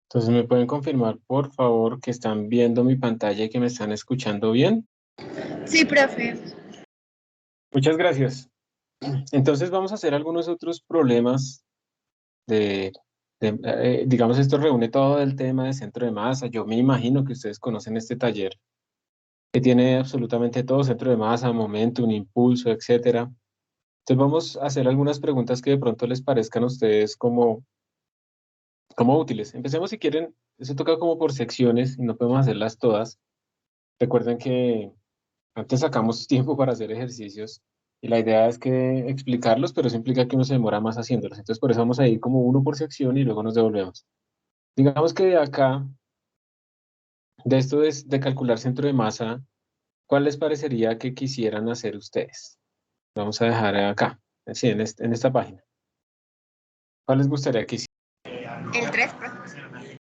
Entonces, ¿me pueden confirmar, por favor, que están viendo mi pantalla y que me están escuchando bien? Sí, profe. Muchas gracias. Entonces, vamos a hacer algunos otros problemas de, digamos, esto reúne todo el tema de centro de masa. Yo me imagino que ustedes conocen este taller que tiene absolutamente todo, centro de masa, momentum, impulso, etcétera. Entonces, vamos a hacer algunas preguntas que de pronto les parezcan a ustedes como útiles. Empecemos si quieren, eso toca como por secciones y no podemos hacerlas todas. Recuerden que antes sacamos tiempo para hacer ejercicios y la idea es que explicarlos, pero eso implica que uno se demora más haciéndolos. Entonces, por eso vamos a ir como uno por sección y luego nos devolvemos. Digamos que de acá, de esto de calcular centro de masa, ¿cuál les parecería que quisieran hacer ustedes? Vamos a dejar acá, sí, en esta página. ¿Cuál les gustaría que hicieran? El 3, profe.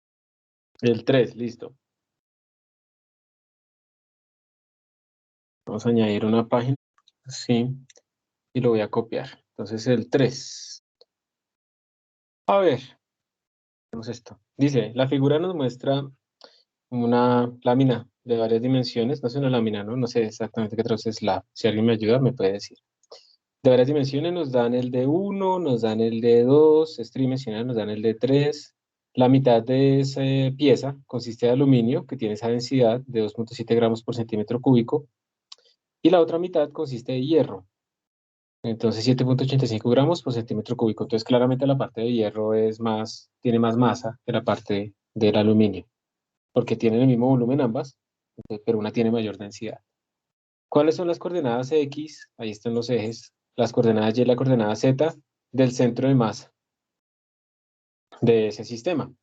El 3, listo. Vamos a añadir una página, sí, y lo voy a copiar. Entonces, el 3. A ver, vemos esto. Dice, la figura nos muestra una lámina de varias dimensiones, no es una lámina, ¿no? No sé exactamente qué traduce slab. Si alguien me ayuda, me puede decir. De varias dimensiones nos dan el de 1, nos dan el de 2, es tridimensional, nos dan el de 3. La mitad de esa pieza consiste de aluminio, que tiene esa densidad de 2,7 gramos por centímetro cúbico, y la otra mitad consiste de hierro. Entonces, 7,85 gramos por centímetro cúbico. Entonces, claramente la parte de hierro tiene más masa que la parte del aluminio, porque tienen el mismo volumen ambas, pero una tiene mayor densidad. ¿Cuáles son las coordenadas X? Ahí están los ejes. Las coordenadas Y y la coordenada Z del centro de masa de ese sistema.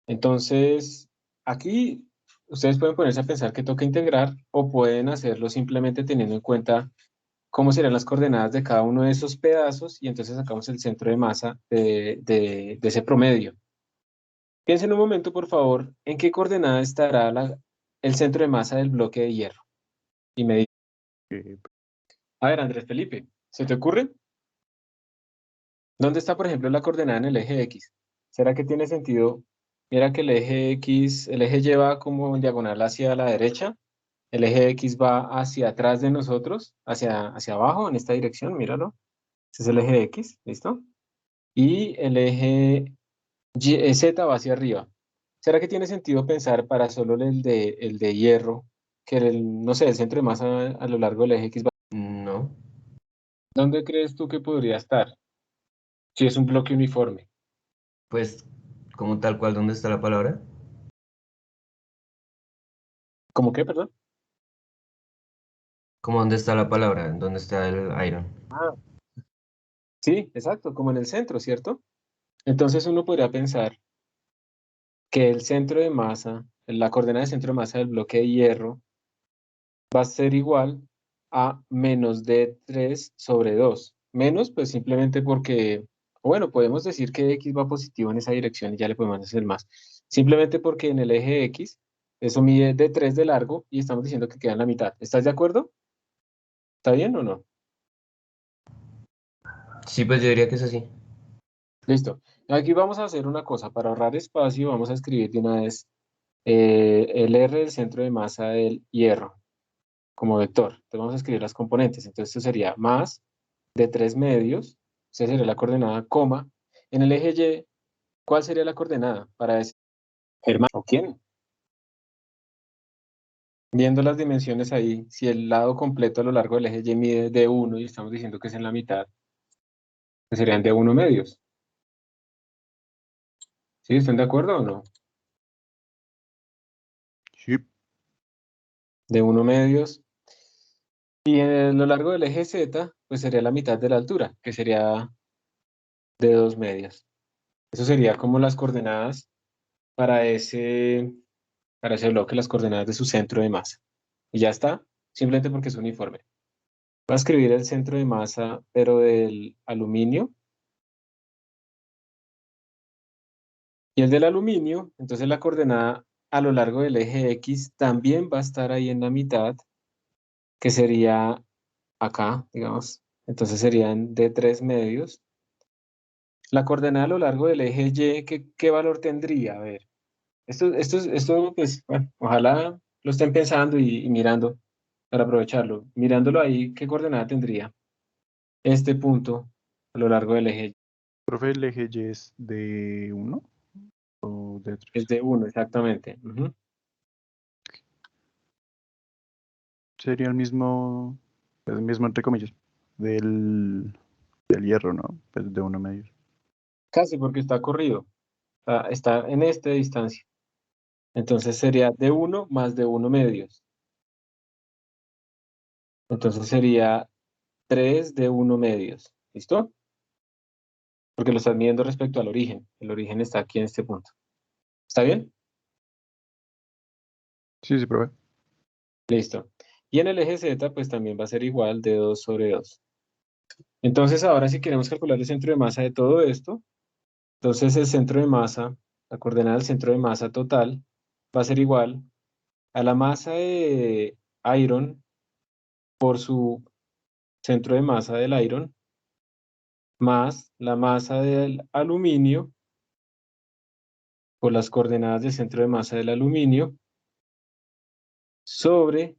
Entonces, aquí ustedes pueden ponerse a pensar que toca integrar o pueden hacerlo simplemente teniendo en cuenta cómo serían las coordenadas de cada uno de esos pedazos y entonces sacamos el centro de masa de ese promedio. Piensen un momento, por favor, en qué coordenada estará el centro de masa del bloque de hierro. Y me dice, a ver, Andrés Felipe, ¿se te ocurre? ¿Dónde está, por ejemplo, la coordenada en el eje X? ¿Será que tiene sentido? Mira que el eje X, el eje lleva como en diagonal hacia la derecha, el eje X va hacia atrás de nosotros, hacia abajo, en esta dirección, míralo. Ese es el eje X, ¿listo? Y el eje Z va hacia arriba. ¿Será que tiene sentido pensar para solo el de hierro, que no sé, el centro de masa a lo largo del eje X va? No. ¿Dónde crees tú que podría estar? Si es un bloque uniforme. Pues, como tal cual, ¿dónde está la palabra? ¿Cómo qué, perdón? ¿Cómo dónde está la palabra? ¿Dónde está el iron? Ah, sí, exacto, como en el centro, ¿cierto? Entonces uno podría pensar que el centro de masa, la coordenada de centro de masa del bloque de hierro, va a ser igual a menos d3/2. Menos, pues simplemente porque, bueno, podemos decir que x va positivo en esa dirección y ya le podemos hacer más. Simplemente porque en el eje x, eso mide d3 de largo y estamos diciendo que queda en la mitad. ¿Estás de acuerdo? ¿Está bien o no? Sí, pues yo diría que es así. Listo. Aquí vamos a hacer una cosa. Para ahorrar espacio, vamos a escribir de una vez el R del centro de masa del hierro como vector. Entonces vamos a escribir las componentes. Entonces esto sería más de 3 medios. Esa sería la coordenada, coma. En el eje Y, ¿cuál sería la coordenada para ese? Germán, ¿o quién? Viendo las dimensiones ahí, si el lado completo a lo largo del eje Y mide de 1 y estamos diciendo que es en la mitad, pues serían de 1 medios. ¿Sí? ¿Están de acuerdo o no? Sí. De 1 medios. Y a lo largo del eje Z, pues sería la mitad de la altura, que sería de 2 medios. Eso sería como las coordenadas para ese bloque, las coordenadas de su centro de masa. Y ya está, simplemente porque es uniforme. Voy a escribir el centro de masa, pero del aluminio. Y el del aluminio, entonces la coordenada a lo largo del eje X también va a estar ahí en la mitad, que sería acá, digamos. Entonces serían de 3 medios. La coordenada a lo largo del eje Y, ¿qué valor tendría? A ver, esto pues, bueno, ojalá lo estén pensando y mirando para aprovecharlo. Mirándolo ahí, ¿qué coordenada tendría este punto a lo largo del eje Y? Profe, el eje Y es de 1 o de Es 3. de 1, exactamente. Ujú. Sería pues el mismo entre comillas, del hierro, ¿no? Pues de 1 medio. Casi porque está corrido. Está en esta distancia. Entonces sería de 1 más de 1 medios. Entonces sería 3 de 1 medios. ¿Listo? Porque lo estás midiendo respecto al origen. El origen está aquí en este punto. ¿Está bien? Sí, sí, profe. Listo. Y en el eje Z, pues también va a ser igual de 2 sobre 2. Entonces, ahora si queremos calcular el centro de masa de todo esto, entonces el centro de masa, la coordenada del centro de masa total, va a ser igual a la masa de iron por su centro de masa del iron, más la masa del aluminio por las coordenadas del centro de masa del aluminio, sobre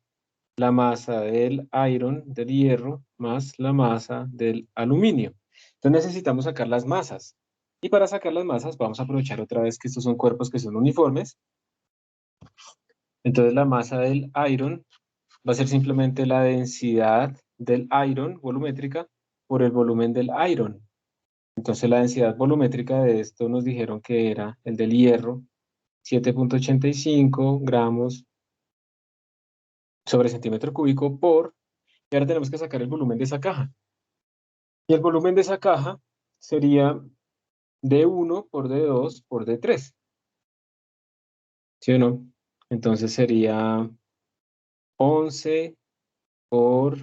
la masa del iron, del hierro, más la masa del aluminio. Entonces necesitamos sacar las masas. Y para sacar las masas vamos a aprovechar otra vez que estos son cuerpos que son uniformes. Entonces la masa del iron va a ser simplemente la densidad del iron volumétrica por el volumen del iron. Entonces la densidad volumétrica de esto nos dijeron que era el del hierro, 7.85 gramos sobre centímetro cúbico por, y ahora tenemos que sacar el volumen de esa caja. Y el volumen de esa caja sería D1 por D2 por D3. ¿Sí o no? Entonces sería 11 por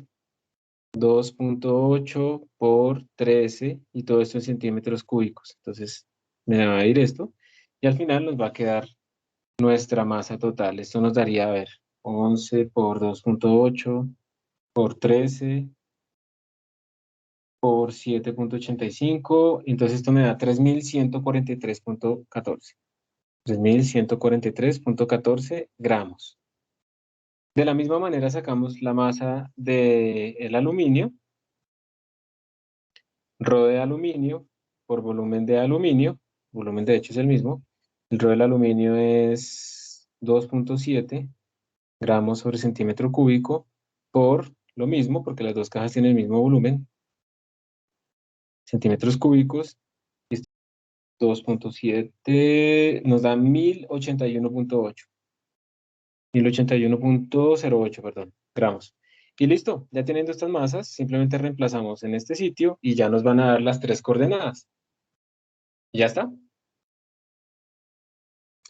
2.8 por 13 y todo esto en centímetros cúbicos. Entonces me va a ir esto y al final nos va a quedar nuestra masa total. Esto nos daría, a ver, 11 por 2.8 por 13 por 7.85. Entonces esto me da 3.143.14. 3.143.14 gramos. De la misma manera sacamos la masa del aluminio, Rho de aluminio por volumen de aluminio, volumen de hecho es el mismo, el Rho del aluminio es 2.7 gramos sobre centímetro cúbico por lo mismo, porque las dos cajas tienen el mismo volumen, centímetros cúbicos, 2.7 nos da 1081.8. 1081.08, perdón, gramos. Y listo, ya teniendo estas masas, simplemente reemplazamos en este sitio y ya nos van a dar las tres coordenadas. ¿Ya está?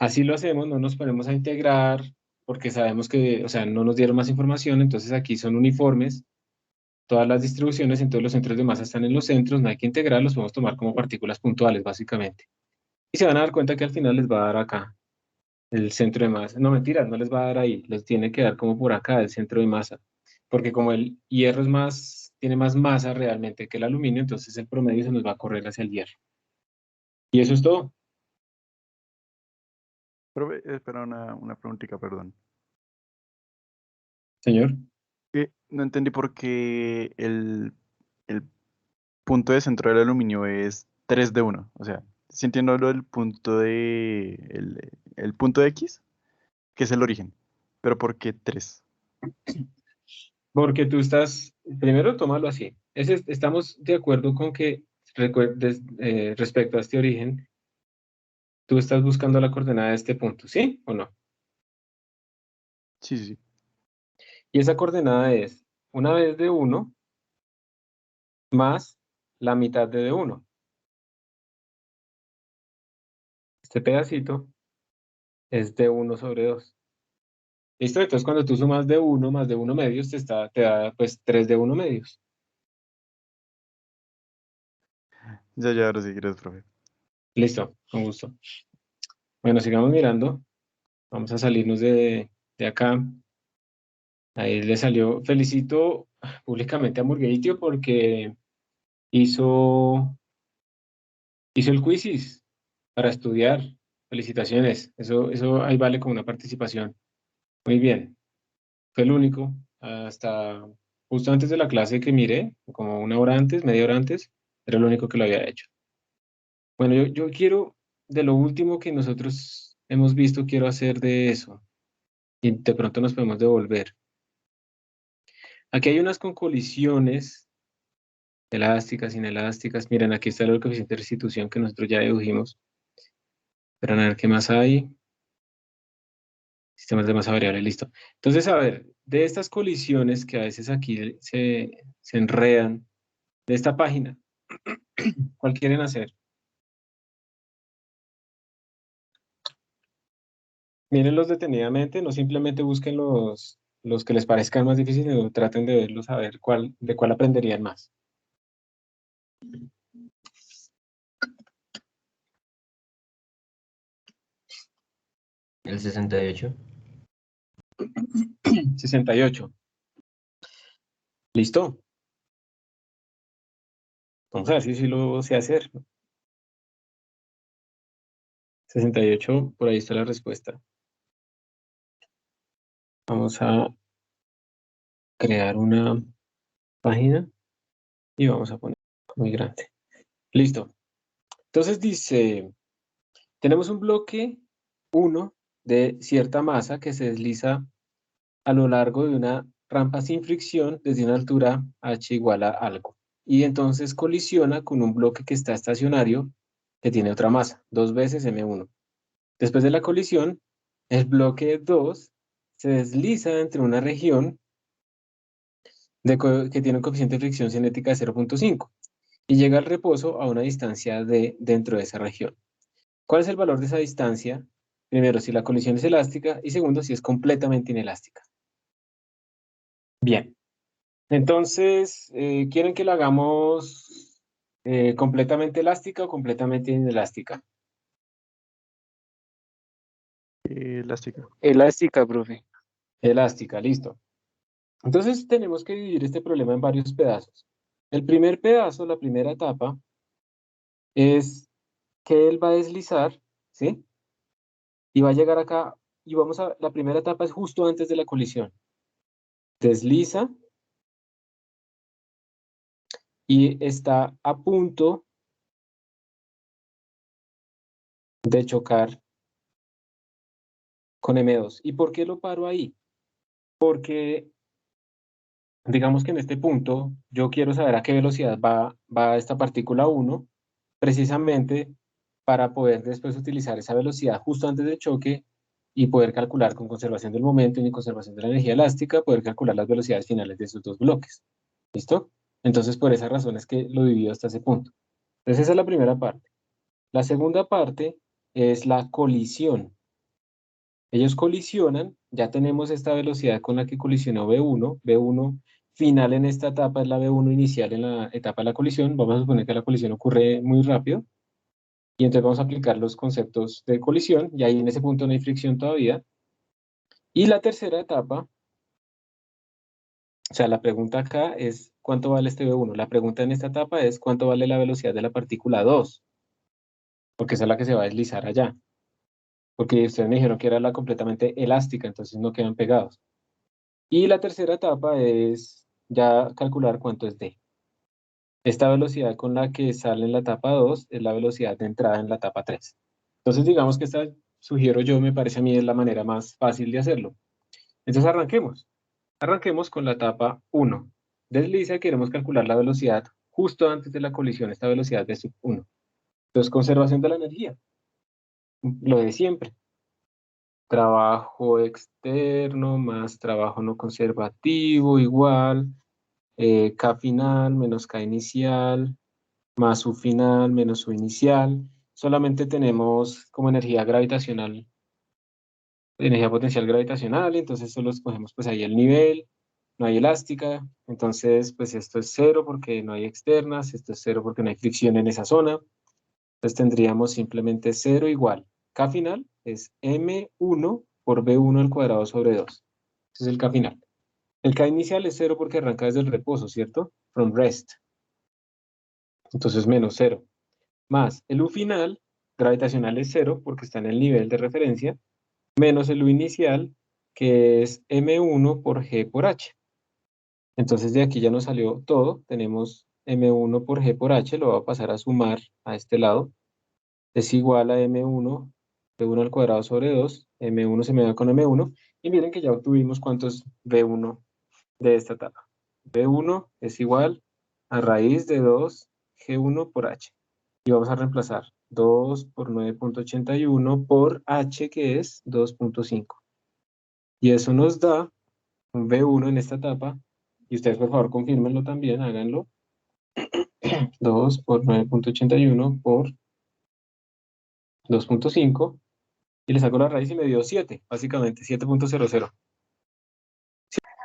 Así lo hacemos, no nos ponemos a integrar porque sabemos que, o sea, no nos dieron más información, entonces aquí son uniformes, todas las distribuciones, entonces los centros de masa están en los centros, no hay que integrar, los podemos tomar como partículas puntuales, básicamente. Y se van a dar cuenta que al final les va a dar acá el centro de masa. No, mentiras, no les va a dar ahí, les tiene que dar como por acá el centro de masa, porque como el hierro es más, tiene más masa realmente que el aluminio, entonces el promedio se nos va a correr hacia el hierro. Y eso es todo, Profe, espera una preguntita, perdón. señor. No entendí por qué el punto de centro del aluminio es 3 de 1. O sea, sí entiendo lo del punto el punto X, que es el origen. Pero ¿por qué 3? Porque tú estás, primero tómalo así. Estamos de acuerdo con que recuerdes, respecto a este origen, tú estás buscando la coordenada de este punto, ¿sí o no? Sí, sí, sí. Y esa coordenada es una vez de 1 más la mitad de D1. Este pedacito es D1 sobre 2. ¿Listo? Entonces cuando tú sumas D1 más D1 medios, te da pues 3 D1 medios. Ya, ahora sí, gracias, profe. Listo, con gusto. Bueno, sigamos mirando. Vamos a salirnos de acá. Ahí le salió. Felicito públicamente a Murgueitio porque hizo Hizo el quizzes para estudiar. Felicitaciones. Eso ahí vale como una participación. Muy bien. Fue el único. Hasta justo antes de la clase que miré, como una hora antes, media hora antes, era el único que lo había hecho. Bueno, yo quiero, de lo último que nosotros hemos visto, quiero hacer de eso. Y de pronto nos podemos devolver. Aquí hay unas con colisiones elásticas, inelásticas. Miren, aquí está el coeficiente de restitución que nosotros ya dedujimos. Pero a ver qué más hay. Sistemas de masa variable, listo. Entonces, a ver, de estas colisiones que a veces aquí se enredan, de esta página, ¿cuál quieren hacer? Mírenlos detenidamente, no simplemente busquen los que les parezcan más difíciles, sino traten de verlos a ver de cuál aprenderían más. El 68. 68. ¿Listo? Vamos a ver si lo sé hacer. 68, por ahí está la respuesta. Vamos a crear una página y vamos a poner muy grande. Listo. Entonces dice, tenemos un bloque 1 de cierta masa que se desliza a lo largo de una rampa sin fricción desde una altura h igual a algo. Y entonces colisiona con un bloque que está estacionario que tiene otra masa, 2 veces m1. Después de la colisión, el bloque 2 se desliza entre una región que tiene un coeficiente de fricción cinética de 0.5 y llega al reposo a una distancia de dentro de esa región. ¿Cuál es el valor de esa distancia? Primero, si la colisión es elástica y segundo, si es completamente inelástica. Bien, entonces, ¿quieren que la hagamos completamente elástica o completamente inelástica? Elástica. Elástica, profe. Elástica, listo. Entonces tenemos que dividir este problema en varios pedazos. El primer pedazo, la primera etapa, es que él va a deslizar, ¿sí? Y va a llegar acá, y la primera etapa es justo antes de la colisión. Desliza y está a punto de chocar con M2. ¿Y por qué lo paro ahí? Porque digamos que en este punto yo quiero saber a qué velocidad va esta partícula 1, precisamente para poder después utilizar esa velocidad justo antes del choque y poder calcular con conservación del momento y conservación de la energía elástica, poder calcular las velocidades finales de esos dos bloques. ¿Listo? Entonces, por esa razón es que lo divido hasta ese punto. Entonces, esa es la primera parte. La segunda parte es la colisión. Ellos colisionan, ya tenemos esta velocidad con la que colisionó B1. B1 final en esta etapa es la B1 inicial en la etapa de la colisión. Vamos a suponer que la colisión ocurre muy rápido. Y entonces vamos a aplicar los conceptos de colisión. Y ahí en ese punto no hay fricción todavía. Y la tercera etapa, o sea, la pregunta acá es ¿cuánto vale este B1? La pregunta en esta etapa es ¿cuánto vale la velocidad de la partícula 2? Porque esa es la que se va a deslizar allá. Porque ustedes me dijeron que era la completamente elástica, entonces no quedan pegados. Y la tercera etapa es ya calcular cuánto es D. Esta velocidad con la que sale en la etapa 2 es la velocidad de entrada en la etapa 3. Entonces digamos que esta, sugiero yo, me parece a mí es la manera más fácil de hacerlo. Entonces arranquemos. Arranquemos con la etapa 1. Desliza, queremos calcular la velocidad justo antes de la colisión, esta velocidad de sub 1. Entonces conservación de la energía. Lo de siempre. Trabajo externo más trabajo no conservativo igual K final menos K inicial más U final menos U inicial. Solamente tenemos como energía gravitacional, energía potencial gravitacional, entonces solo escogemos pues ahí el nivel, no hay elástica, entonces pues esto es 0 porque no hay externas, esto es 0 porque no hay fricción en esa zona, entonces tendríamos simplemente 0 igual. K final es M1 por B1 al cuadrado sobre 2. Ese es el K final. El K inicial es 0 porque arranca desde el reposo, ¿cierto? From rest. Entonces menos 0. más el U final, gravitacional es 0 porque está en el nivel de referencia, menos el U inicial, que es M1 por G por H. Entonces de aquí ya nos salió todo. Tenemos M1 por G por H, lo voy a pasar a sumar a este lado. Es igual a M1, B1 al cuadrado sobre 2. M1 se me da con M1. Y miren que ya obtuvimos cuántos B1 de esta etapa. B1 es igual a raíz de 2 G1 por H. Y vamos a reemplazar 2 por 9.81 por H, que es 2.5. Y eso nos da un B1 en esta etapa. Y ustedes por favor confírmenlo también, háganlo. 2 por 9.81 por 2.5. Y le saco la raíz y me dio 7, básicamente, 7.00.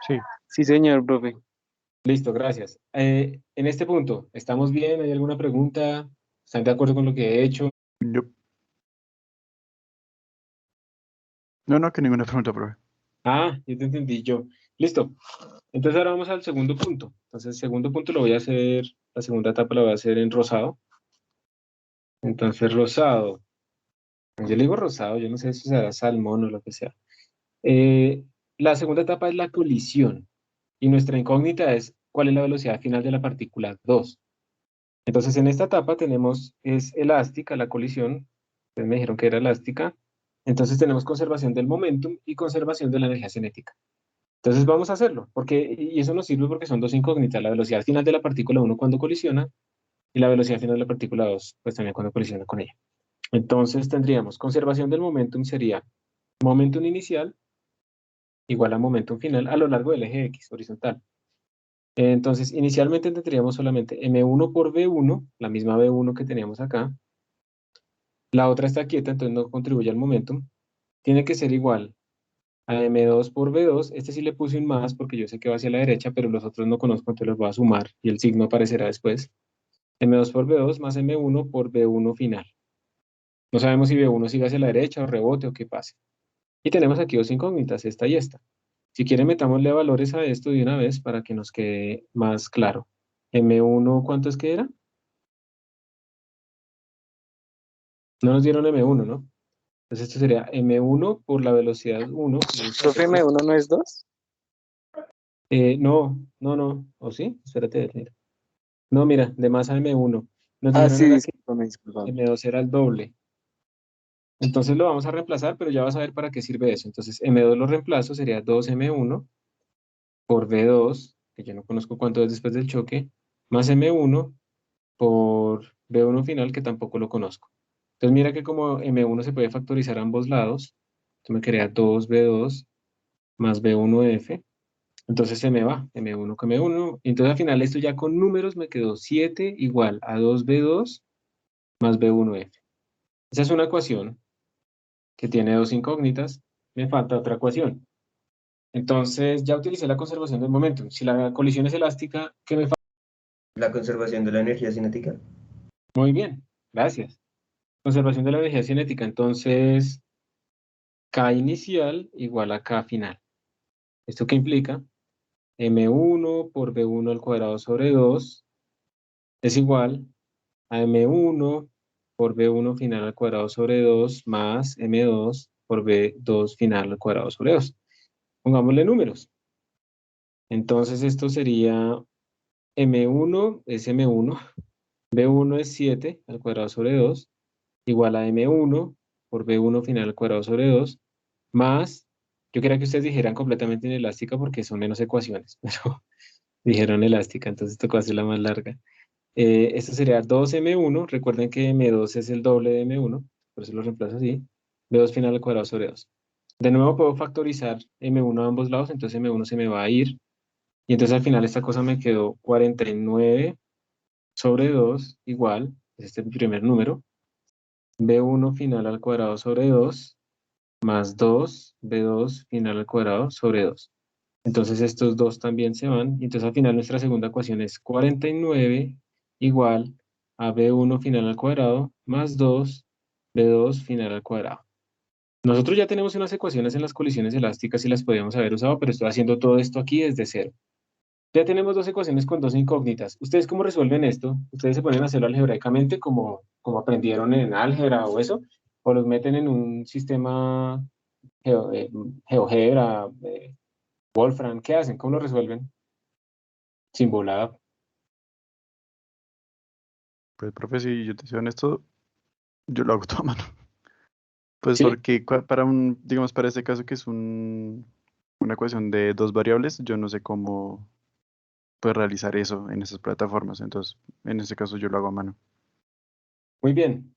Sí. Sí, señor, profe. Listo, gracias. En este punto, ¿estamos bien? ¿Hay alguna pregunta? ¿Están de acuerdo con lo que he hecho? Yup. No, que ninguna pregunta, profe. Ah, yo te entendí yo. Listo. Entonces ahora vamos al segundo punto. Entonces el segundo punto lo voy a hacer, la segunda etapa la voy a hacer en rosado. Entonces rosado. Yo le digo rosado, yo no sé si será salmón o lo que sea. Eh, la segunda etapa es la colisión. Y nuestra incógnita es cuál es la velocidad final de la partícula 2. Entonces, en esta etapa tenemos, es elástica la colisión, ustedes me dijeron que era elástica, entonces tenemos conservación del momentum y conservación de la energía cinética. Entonces vamos a hacerlo, y eso nos sirve porque son dos incógnitas, la velocidad final de la partícula 1 cuando colisiona y la velocidad final de la partícula 2, pues también cuando colisiona con ella. Entonces tendríamos conservación del momentum sería momentum inicial igual a momentum final a lo largo del eje X horizontal. Entonces, inicialmente tendríamos solamente M1 por B1, la misma B1 que teníamos acá. La otra está quieta, entonces no contribuye al momentum. Tiene que ser igual a M2 por B2. Este sí le puse un más porque yo sé que va hacia la derecha, pero los otros no conozco, entonces los voy a sumar y el signo aparecerá después. M2 por B2 más M1 por B1 final. No sabemos si B1 sigue hacia la derecha o rebote o qué pase. Y tenemos aquí dos incógnitas, esta y esta. Si quieren, metámosle valores a esto de una vez para que nos quede más claro. M1, ¿cuánto es que era? No nos dieron M1, ¿no? Entonces esto sería M1 por la velocidad 1. Profe, ¿M1 no es 2? No. ¿O sí? Espérate, mira. No, mira, de masa M1. Nos Ah, dijeron sí, era que disculpa. M2 era el doble. Entonces lo vamos a reemplazar, pero ya vas a ver para qué sirve eso. Entonces M2 lo reemplazo, sería 2M1 por B2, que yo no conozco cuánto es después del choque, más M1 por B1 final, que tampoco lo conozco. Entonces mira que como M1 se puede factorizar a ambos lados, esto me crea 2B2 más B1F, entonces se me va M1 con M1, y entonces al final esto ya con números me quedó 7 igual a 2B2 más B1F. Esa es una ecuación que tiene dos incógnitas, me falta otra ecuación. Entonces ya utilicé la conservación del momentum. Si la colisión es elástica, ¿qué me falta? La conservación de la energía cinética. Muy bien, gracias. Conservación de la energía cinética, entonces K inicial igual a K final. ¿Esto qué implica? M1 por B1 al cuadrado sobre 2 es igual a M1 por B1 final al cuadrado sobre 2 más M2 por B2 final al cuadrado sobre 2. Pongámosle números. Entonces esto sería M1 es M1, B1 es 7 al cuadrado sobre 2, igual a M1 por B1 final al cuadrado sobre 2, más, yo quería que ustedes dijeran completamente inelástica porque son menos ecuaciones, pero dijeron elástica, entonces tocó hacerla más larga. Esto sería 2M1, recuerden que M2 es el doble de M1, por eso lo reemplazo así, B2 final al cuadrado sobre 2. De nuevo puedo factorizar M1 a ambos lados, entonces M1 se me va a ir, y entonces al final esta cosa me quedó 49 sobre 2 igual, este es el primer número, B1 final al cuadrado sobre 2, más 2, B2 final al cuadrado sobre 2. Entonces estos dos también se van. Y entonces al final nuestra segunda ecuación es 49 igual a B1 final al cuadrado más 2, B2 final al cuadrado. Nosotros ya tenemos unas ecuaciones en las colisiones elásticas y las podríamos haber usado, pero estoy haciendo todo esto aquí desde cero. Ya tenemos dos ecuaciones con dos incógnitas. ¿Ustedes cómo resuelven esto? ¿Ustedes se ponen a hacerlo algebraicamente como aprendieron en álgebra o eso? ¿O los meten en un sistema GeoGebra, Wolfram? ¿Qué hacen? ¿Cómo lo resuelven? Sin volada. Pues, profe, si yo te soy honesto, yo lo hago todo a mano. Pues ¿Sí? porque para digamos, para este caso que es una ecuación de dos variables, yo no sé cómo pues realizar eso en esas plataformas. Entonces, en este caso yo lo hago a mano. Muy bien.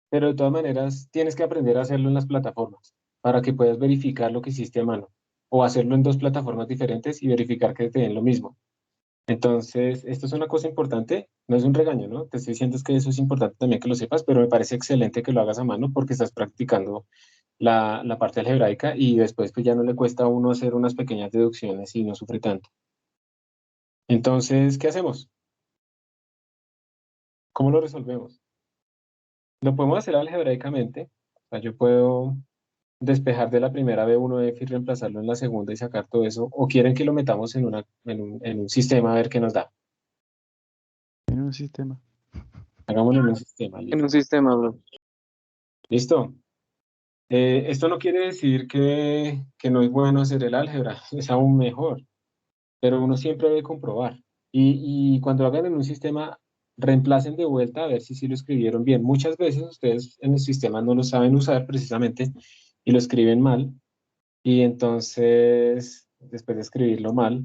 Pero de todas maneras, tienes que aprender a hacerlo en las plataformas para que puedas verificar lo que hiciste a mano. O hacerlo en dos plataformas diferentes y verificar que te den lo mismo. Entonces, esto es una cosa importante, no es un regaño, ¿no? Te estoy diciendo es que eso es importante también que lo sepas, pero me parece excelente que lo hagas a mano porque estás practicando la parte algebraica y después pues ya no le cuesta a uno hacer unas pequeñas deducciones y no sufre tanto. Entonces, ¿qué hacemos? ¿Cómo lo resolvemos? Lo podemos hacer algebraicamente. O sea, yo puedo despejar de la primera B1F y reemplazarlo en la segunda y sacar todo eso. ¿O quieren que lo metamos en un sistema a ver qué nos da? En un sistema. Hagámoslo en un sistema. En un sistema, bro. ¿Listo? Esto no quiere decir que no es bueno hacer el álgebra, es aún mejor, pero uno siempre debe comprobar. Y cuando lo hagan en un sistema, reemplacen de vuelta a ver si sí lo escribieron bien. Muchas veces ustedes en el sistema no lo saben usar precisamente y lo escriben mal, y entonces, después de escribirlo mal,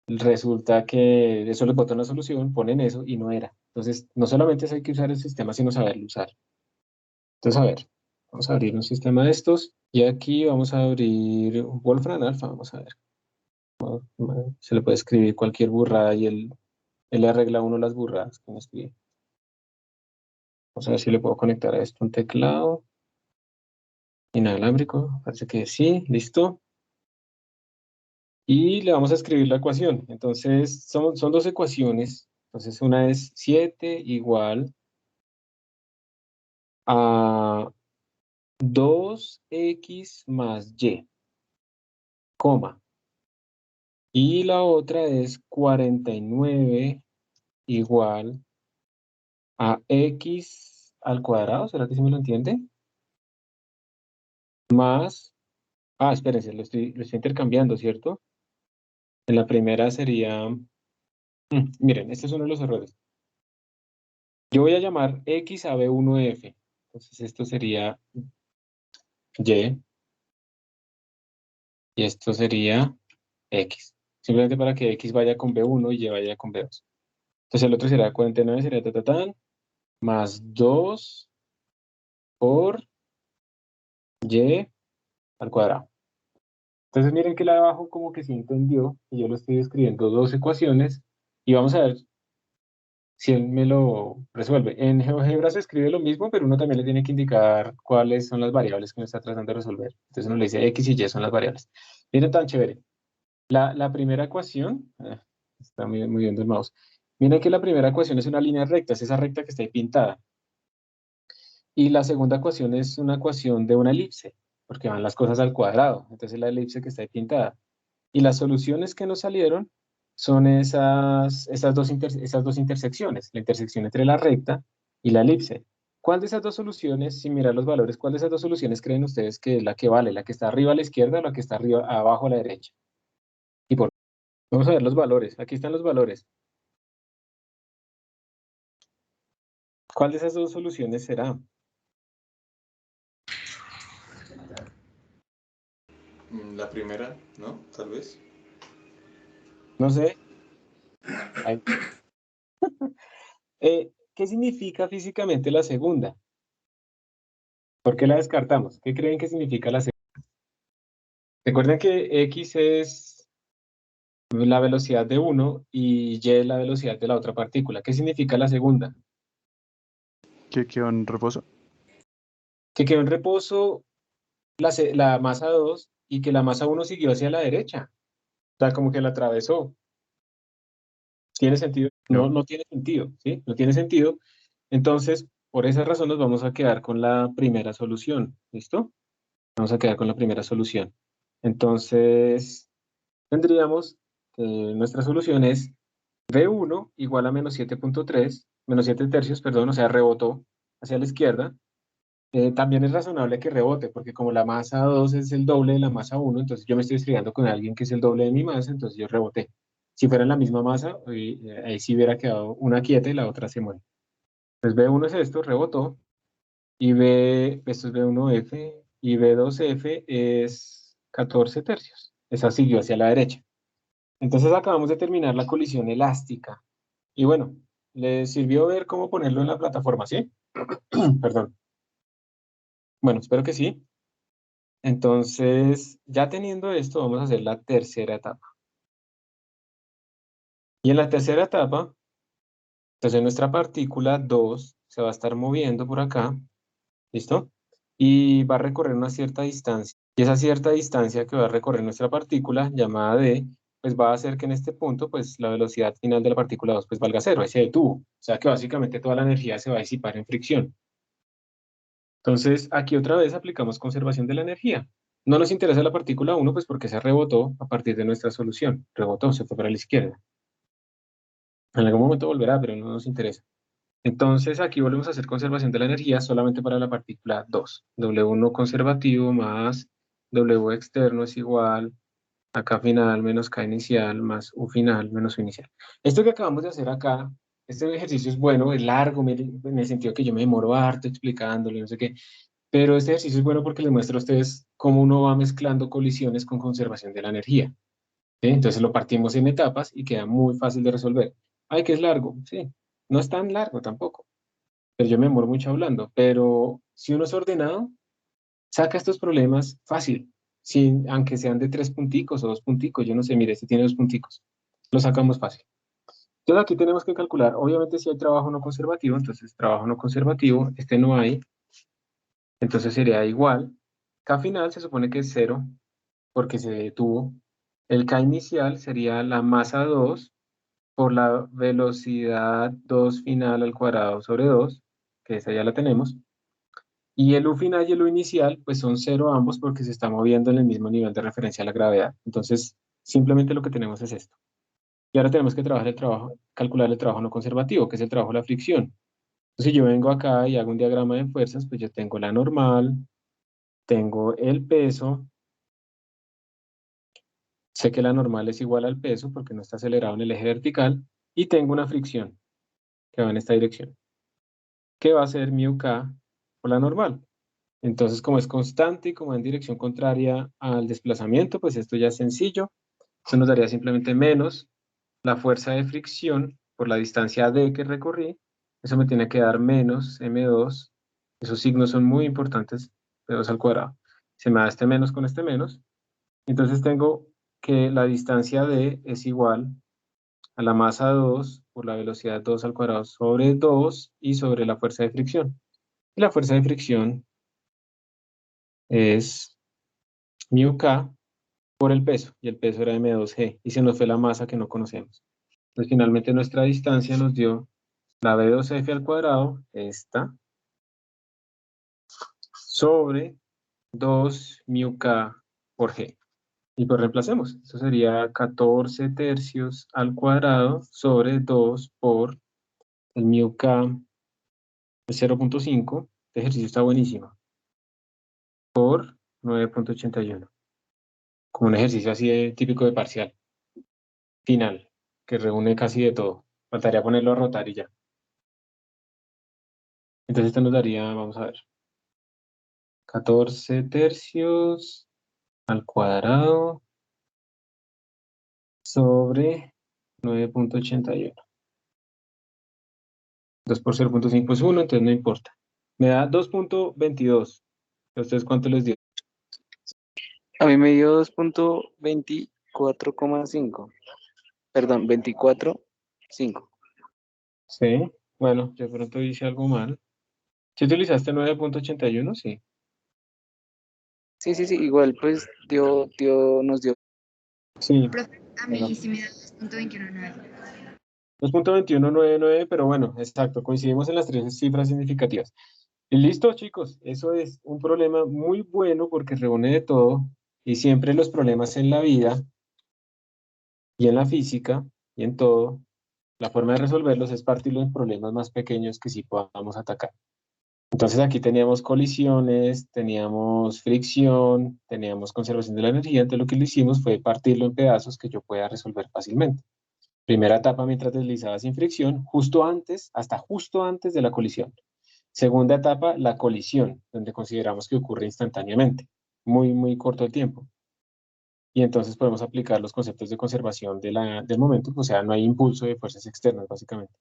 resulta que eso les bota una solución, ponen eso y no era. Entonces, no solamente hay que usar el sistema, sino saberlo usar. Entonces, a ver, vamos a abrir un sistema de estos y aquí vamos a abrir un Wolfram Alpha, vamos a ver. Se le puede escribir cualquier burrada y él le arregla a uno las burradas que uno escribe. Vamos a ver si le puedo conectar a esto un teclado inalámbrico. Parece que sí, listo. Y le vamos a escribir la ecuación. Entonces, son dos ecuaciones. Entonces, una es 7 igual a 2x más y, coma. Y la otra es 49 igual a x al cuadrado, ¿será que sí me lo entiende? Más, espérense, lo estoy intercambiando, ¿cierto? En la primera sería, miren, este es uno de los errores. Yo voy a llamar x a b1f. Entonces esto sería y, y esto sería x. Simplemente para que x vaya con b1 y y vaya con b2. Entonces el otro será 49, sería tatatán, más 2 por y al cuadrado. Entonces miren que la de abajo como que sí entendió y yo lo estoy escribiendo dos ecuaciones y vamos a ver si él me lo resuelve. En GeoGebra se escribe lo mismo, pero uno también le tiene que indicar cuáles son las variables que uno está tratando de resolver. Entonces uno le dice x y y son las variables. Miren tan chévere. La primera ecuación, está muy moviendo el mouse. Miren que la primera ecuación es una línea recta, es esa recta que está ahí pintada. Y la segunda ecuación es una ecuación de una elipse, porque van las cosas al cuadrado. Entonces la elipse que está ahí pintada. Y las soluciones que nos salieron son esas dos intersecciones, la intersección entre la recta y la elipse. ¿Cuál de esas dos soluciones, sin mirar los valores, cuál de esas dos soluciones creen ustedes que es la que vale? ¿La que está arriba a la izquierda o la que está arriba, abajo a la derecha? Y por Vamos a ver los valores. Aquí están los valores. ¿Cuál de esas dos soluciones será? La primera, ¿no? Tal vez. No sé. Ay. ¿Qué significa físicamente la segunda? ¿Por qué la descartamos? ¿Qué creen que significa la segunda? Recuerden que x es la velocidad de uno y y es la velocidad de la otra partícula. ¿Qué significa la segunda? ¿Qué quedó en reposo? Que quedó en reposo la masa 2 y que la masa 1 siguió hacia la derecha. O sea, como que la atravesó. ¿Tiene sentido? No, No. no tiene sentido, ¿sí? No tiene sentido. Entonces, por esa razón nos vamos a quedar con la primera solución. ¿Listo? Vamos a quedar con la primera solución. Entonces, tendríamos que nuestra solución es V1 igual a menos 7.3, menos 7 tercios, perdón, o sea, rebotó hacia la izquierda. También es razonable que rebote, porque como la masa 2 es el doble de la masa 1, entonces yo me estoy estrellando con alguien que es el doble de mi masa, entonces yo reboté. Si fueran la misma masa, ahí sí hubiera quedado una quieta y la otra se mueve. Entonces B1 es esto, rebotó, y esto es B1F, y B2F es 14 tercios. Esa siguió hacia la derecha. Entonces acabamos de terminar la colisión elástica. Y bueno, ¿les sirvió ver cómo ponerlo en la plataforma, sí? Perdón. Bueno, espero que sí. Entonces, ya teniendo esto, vamos a hacer la tercera etapa. Y en la tercera etapa, entonces nuestra partícula 2 se va a estar moviendo por acá, ¿listo? Y va a recorrer una cierta distancia. Y esa cierta distancia que va a recorrer nuestra partícula, llamada D, pues va a hacer que en este punto, pues la velocidad final de la partícula 2 pues valga cero, ahí se detuvo. O sea que básicamente toda la energía se va a disipar en fricción. Entonces, aquí otra vez aplicamos conservación de la energía. No nos interesa la partícula 1, pues porque se rebotó a partir de nuestra solución. Rebotó, se fue para la izquierda. En algún momento volverá, pero no nos interesa. Entonces, aquí volvemos a hacer conservación de la energía solamente para la partícula 2. W1 conservativo más W externo es igual a K final menos K inicial más U final menos U inicial. Esto que acabamos de hacer acá, este ejercicio es bueno, es largo, en el sentido que yo me demoro harto explicándolo, no sé qué. Pero este ejercicio es bueno porque les muestra a ustedes cómo uno va mezclando colisiones con conservación de la energía. ¿Sí? Entonces lo partimos en etapas y queda muy fácil de resolver. Ay, que es largo, sí. No es tan largo tampoco, pero yo me demoro mucho hablando. Pero si uno es ordenado, saca estos problemas fácil, sin, aunque sean de 3 punticos o 2 punticos. Yo no sé, mire, este tiene 2 punticos. Lo sacamos fácil. Entonces aquí tenemos que calcular, obviamente si hay trabajo no conservativo, entonces trabajo no conservativo, este no hay, entonces sería igual. K final se supone que es 0 porque se detuvo. El K inicial sería la masa 2 por la velocidad 2 final al cuadrado sobre 2, que esa ya la tenemos. Y el U final y el U inicial pues son 0 ambos porque se está moviendo en el mismo nivel de referencia a la gravedad. Entonces simplemente lo que tenemos es esto. Y ahora tenemos que calcular el trabajo no conservativo, que es el trabajo de la fricción. Entonces si yo vengo acá y hago un diagrama de fuerzas, pues yo tengo la normal, tengo el peso. Sé que la normal es igual al peso porque no está acelerado en el eje vertical y tengo una fricción que va en esta dirección, que va a ser μk por la normal. Entonces, como es constante y como va en dirección contraria al desplazamiento, pues esto ya es sencillo. Eso nos daría simplemente menos la fuerza de fricción por la distancia d que recorrí. Eso me tiene que dar menos m2. Esos signos son muy importantes, p2 al cuadrado. Se me da este menos con este menos. Entonces tengo que la distancia d es igual a la masa 2 por la velocidad 2 al cuadrado sobre 2 y sobre la fuerza de fricción. Y la fuerza de fricción es μk por el peso, y el peso era m2g, y se nos fue la masa que no conocemos. Entonces finalmente nuestra distancia nos dio la b2f al cuadrado, esta, sobre 2 μk por g. Y pues reemplacemos. Esto sería 14 tercios al cuadrado sobre 2 por el μk es 0.5. Este ejercicio está buenísimo. Por 9.81. Como un ejercicio así típico de parcial. Final. Que reúne casi de todo. Faltaría ponerlo a rotar y ya. Entonces esto nos daría, vamos a ver. 14 tercios al cuadrado sobre 9.81. 2 por 0.5 es 1, entonces no importa. Me da 2.22. ¿A ustedes cuánto les dio? A mí me dio 2.24,5. Perdón, 24,5. Sí. Bueno, yo de pronto hice algo mal. ¿Si utilizaste 9.81? Sí. Sí, sí, sí, igual pues nos dio. Sí. Profe, a mí sí me da 2.219. 2.2199, pero bueno, exacto, coincidimos en las tres cifras significativas. Y listo, chicos, eso es un problema muy bueno porque reúne de todo y siempre los problemas en la vida Y en la física y en todo, la forma de resolverlos es partirlo en problemas más pequeños que sí podamos atacar. Entonces aquí teníamos colisiones, teníamos fricción, teníamos conservación de la energía, entonces lo que lo hicimos fue partirlo en pedazos que yo pueda resolver fácilmente. Primera etapa mientras deslizaba sin fricción, hasta justo antes de la colisión. Segunda etapa, la colisión, donde consideramos que ocurre instantáneamente, muy, muy corto el tiempo. Y entonces podemos aplicar los conceptos de conservación del momento, o sea, no hay impulso de fuerzas externas, básicamente.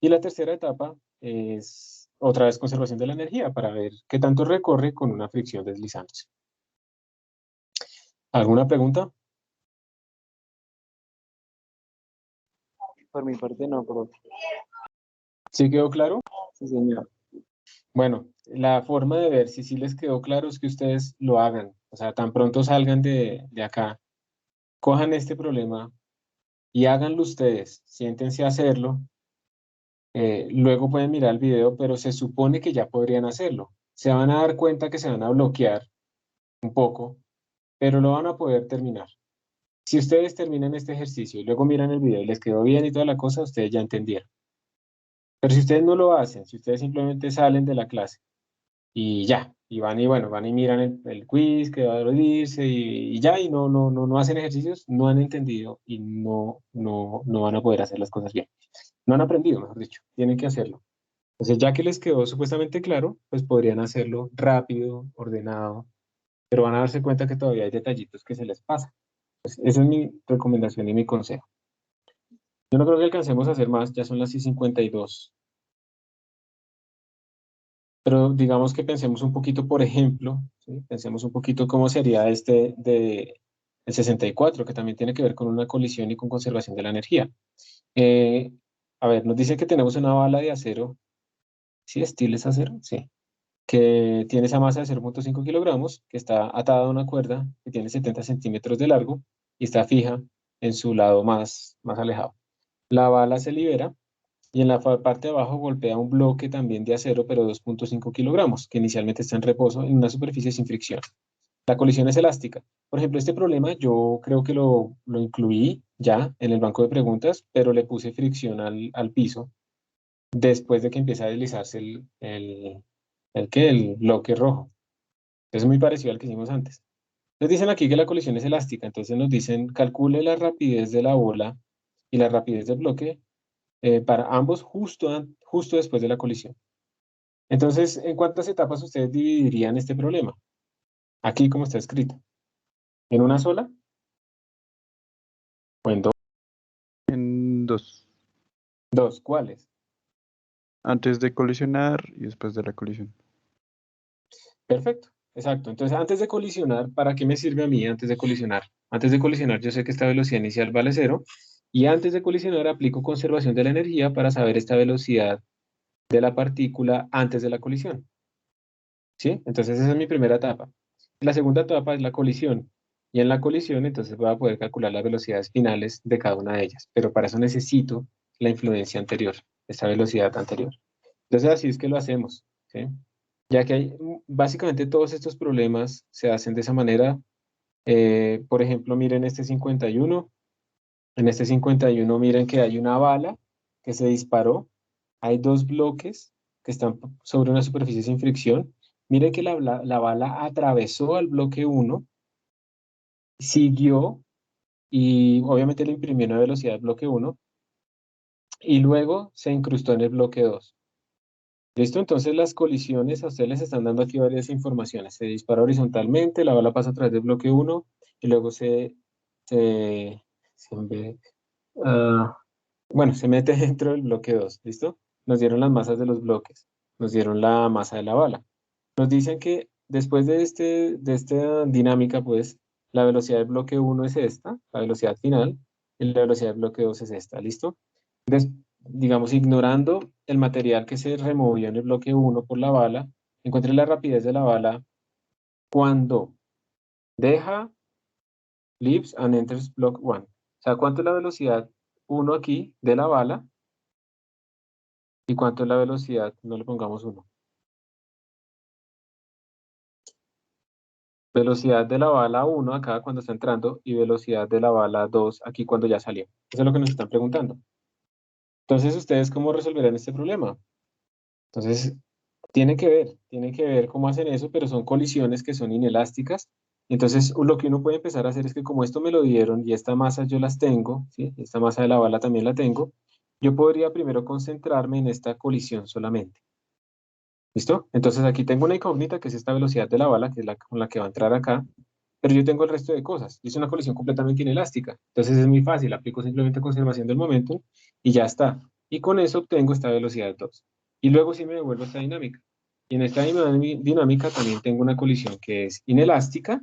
Y la tercera etapa es otra vez conservación de la energía para ver qué tanto recorre con una fricción deslizándose. ¿Alguna pregunta? Por mi parte no, profe. ¿Sí quedó claro? Sí, señor. Bueno, la forma de ver si sí les quedó claro es que ustedes lo hagan. O sea, tan pronto salgan de acá, cojan este problema y háganlo ustedes. Siéntense a hacerlo. Luego pueden mirar el video, pero se supone que ya podrían hacerlo. Se van a dar cuenta que se van a bloquear un poco, pero lo van a poder terminar. Si ustedes terminan este ejercicio y luego miran el video y les quedó bien y toda la cosa, ustedes ya entendieron. Pero si ustedes no lo hacen, si ustedes simplemente salen de la clase y ya, y van y bueno, van y miran el quiz que va a abrirse y ya, y no hacen ejercicios, no han entendido y no van a poder hacer las cosas bien. No han aprendido, mejor dicho, tienen que hacerlo. Entonces, ya que les quedó supuestamente claro, pues podrían hacerlo rápido, ordenado, pero van a darse cuenta que todavía hay detallitos que se les pasan. Pues esa es mi recomendación y mi consejo. Yo no creo que alcancemos a hacer más, ya son las 6:52. Pero digamos que pensemos un poquito, por ejemplo, ¿sí? Pensemos un poquito cómo sería este de el 64, que también tiene que ver con una colisión y con conservación de la energía. Eh, a ver, nos dice que tenemos una bala de acero, ¿sí? ¿Steel es acero? Sí. Que tiene esa masa de 0,5 kilogramos, que está atada a una cuerda que tiene 70 centímetros de largo y está fija en su lado más alejado. La bala se libera y en la parte de abajo golpea un bloque también de acero, pero 2,5 kilogramos, que inicialmente está en reposo en una superficie sin fricción. La colisión es elástica. Por ejemplo, este problema yo creo que lo incluí ya en el banco de preguntas, pero le puse fricción al piso después de que empieza a deslizarse el bloque rojo. Es muy parecido al que hicimos antes. Nos dicen aquí que la colisión es elástica, entonces nos dicen calcule la rapidez de la bola y la rapidez del bloque para ambos justo después de la colisión. Entonces, ¿en cuántas etapas ustedes dividirían este problema? Aquí, como está escrito. ¿En una sola? ¿O en dos? En dos. Dos, ¿cuáles? Antes de colisionar y después de la colisión. Perfecto, exacto. Entonces, antes de colisionar, ¿para qué me sirve a mí antes de colisionar? Antes de colisionar, yo sé que esta velocidad inicial vale cero, y antes de colisionar aplico conservación de la energía para saber esta velocidad de la partícula antes de la colisión. ¿Sí? Entonces, esa es mi primera etapa. La segunda etapa es la colisión. Y en la colisión, entonces voy a poder calcular las velocidades finales de cada una de ellas. Pero para eso necesito la influencia anterior, esta velocidad anterior. Entonces, así es que lo hacemos. ¿Sí? Ya que hay, básicamente todos estos problemas se hacen de esa manera. Por ejemplo, miren este 51. En este 51 miren que hay una bala que se disparó. Hay dos bloques que están sobre una superficie sin fricción. Miren que la bala atravesó al bloque 1, siguió y obviamente le imprimió una velocidad al bloque 1 y luego se incrustó en el bloque 2. ¿Listo? Entonces las colisiones a ustedes les están dando aquí varias informaciones. Se dispara horizontalmente, la bala pasa a través del bloque 1 y luego se, se, ah, bueno, se mete dentro del bloque 2, ¿listo? Nos dieron las masas de los bloques, nos dieron la masa de la bala. Nos dicen que después de esta dinámica, pues, la velocidad del bloque 1 es esta, la velocidad final, y la velocidad del bloque 2 es esta, ¿listo? Digamos, ignorando el material que se removió en el bloque 1 por la bala, encuentre la rapidez de la bala cuando deja, leaves and enters block 1. O sea, ¿cuánto es la velocidad 1 aquí de la bala? ¿Y cuánto es la velocidad? No le pongamos 1. velocidad de la bala 1 acá cuando está entrando y velocidad de la bala 2 aquí cuando ya salió. Eso es lo que nos están preguntando. Entonces, ¿ustedes cómo resolverán este problema? Entonces, tienen que ver cómo hacen eso, pero son colisiones que son inelásticas. Entonces, lo que uno puede empezar a hacer es que como esto me lo dieron y esta masa yo las tengo, ¿sí? Esta masa de la bala también la tengo, yo podría primero concentrarme en esta colisión solamente. ¿Listo? Entonces aquí tengo una incógnita que es esta velocidad de la bala, que es la con la que va a entrar acá, pero yo tengo el resto de cosas. Y es una colisión completamente inelástica. Entonces es muy fácil, aplico simplemente conservación del momento y ya está. Y con eso obtengo esta velocidad 2. Y luego sí me devuelvo esta dinámica. Y en esta dinámica también tengo una colisión que es inelástica,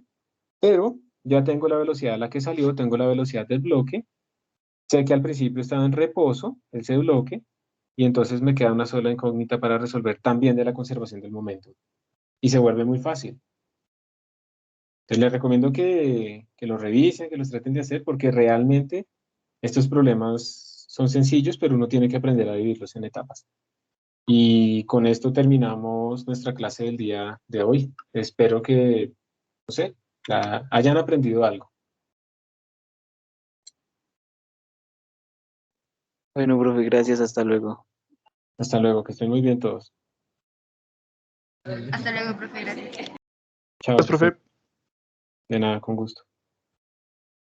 pero ya tengo la velocidad a la que salió, tengo la velocidad del bloque. Sé que al principio estaba en reposo ese bloque, y entonces me queda una sola incógnita para resolver también de la conservación del momento. Y se vuelve muy fácil. Entonces les recomiendo que lo revisen, que los traten de hacer, porque realmente estos problemas son sencillos, pero uno tiene que aprender a dividirlos en etapas. Y con esto terminamos nuestra clase del día de hoy. Espero que, no sé, hayan aprendido algo. Bueno, profe, gracias, hasta luego. Hasta luego, que estén muy bien todos. Hasta luego, profe, gracias. Chao, Gracias, que estén- profe. de nada, con gusto.